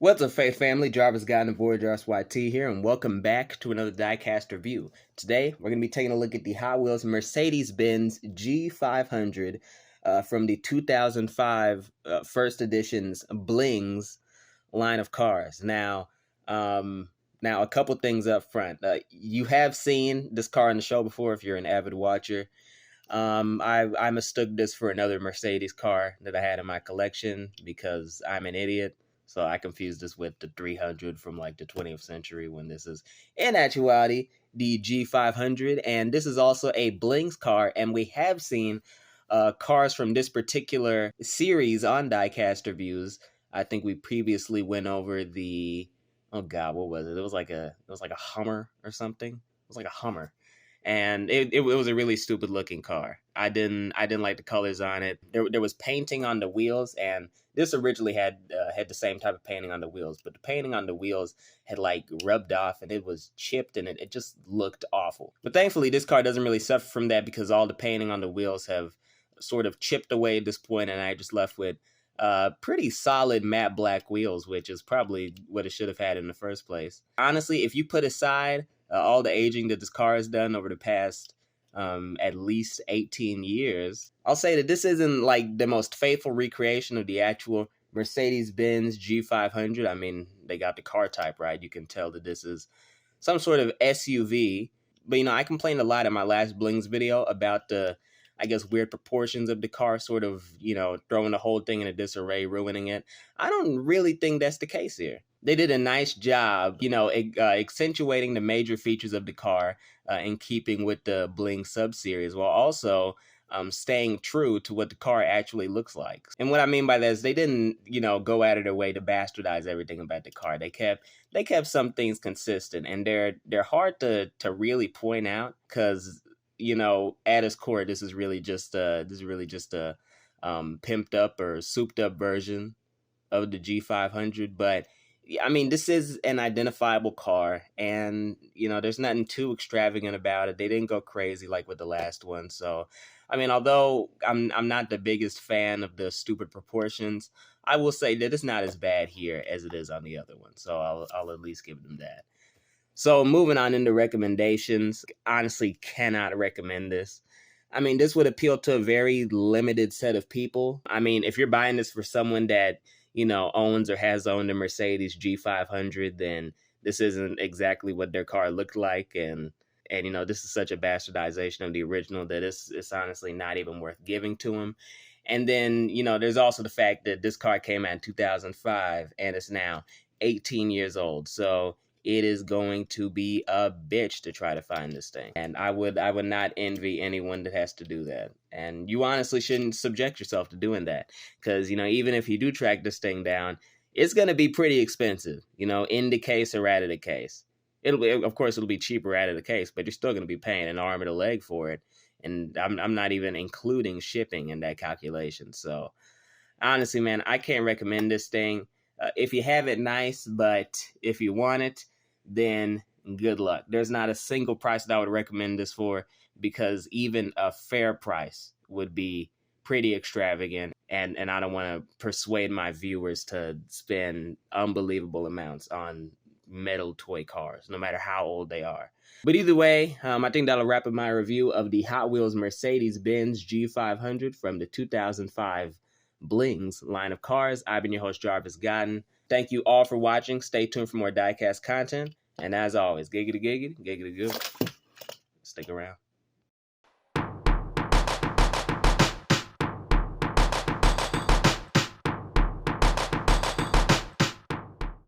What's up, Faith Family? Driver's Guide and Boy Jars YT here, and welcome back to another Diecast review. Today, we're going to be taking a look at the Hot Wheels Mercedes-Benz G500 from the 2005 first edition's Blings line of cars. Now, a couple things up front. You have seen this car in the show before if you're an avid watcher. I mistook this for another Mercedes car that I had in my collection because I'm an idiot. So I confused this with the 300 from like the 20th century when this is in actuality the G500. And this is also a Blings car. And we have seen cars from this particular series on Diecast reviews. I think we previously went over the, oh God, what was it? It was like a Hummer or something. It was like a Hummer. And it was a really stupid looking car. I didn't like the colors on it. There was painting on the wheels, and this originally had the same type of painting on the wheels, but the painting on the wheels had like rubbed off and it was chipped and it just looked awful. But thankfully this car doesn't really suffer from that because all the painting on the wheels have sort of chipped away at this point, and I just left with pretty solid matte black wheels, which is probably what it should have had in the first place. Honestly, if you put aside all the aging that this car has done over the past at least 18 years, I'll say that this isn't like the most faithful recreation of the actual Mercedes-Benz G500. I mean, they got the car type right. You can tell that this is some sort of SUV. But, I complained a lot in my last Blings video about the, I guess, weird proportions of the car, sort of, throwing the whole thing in a disarray, ruining it. I don't really think that's the case here. They did a nice job, accentuating the major features of the car in keeping with the Bling sub-series, while also staying true to what the car actually looks like. And what I mean by that is they didn't, go out of their way to bastardize everything about the car. They kept some things consistent, and they're hard to really point out because, at its core, this is really just a pimped up or souped up version of the G500, but I mean, this is an identifiable car, and there's nothing too extravagant about it. They didn't go crazy like with the last one. So, I mean, although I'm not the biggest fan of the stupid proportions, I will say that it's not as bad here as it is on the other one. So I'll at least give them that. So moving on into recommendations, honestly cannot recommend this. I mean, this would appeal to a very limited set of people. I mean, if you're buying this for someone that owns or has owned a Mercedes G500, then this isn't exactly what their car looked like. And this is such a bastardization of the original that it's honestly not even worth giving to them. And then, there's also the fact that this car came out in 2005 and it's now 18 years old. So it is going to be a bitch to try to find this thing. And I would not envy anyone that has to do that. And you honestly shouldn't subject yourself to doing that. Because, even if you do track this thing down, it's going to be pretty expensive, in the case or out of the case. Of course, it'll be cheaper out of the case, but you're still going to be paying an arm and a leg for it. And I'm not even including shipping in that calculation. So, honestly, man, I can't recommend this thing. If you have it, nice, but if you want it, then good luck. There's not a single price that I would recommend this for, because even a fair price would be pretty extravagant, and I don't want to persuade my viewers to spend unbelievable amounts on metal toy cars, no matter how old they are. But either way, I think that'll wrap up my review of the Hot Wheels Mercedes-Benz G500 from the 2005 Blings line of cars. I've been your host, Jarvis Godden. Thank you all for watching. Stay tuned for more Diecast content. And as always, giggity giggity, giggity good. Stick around.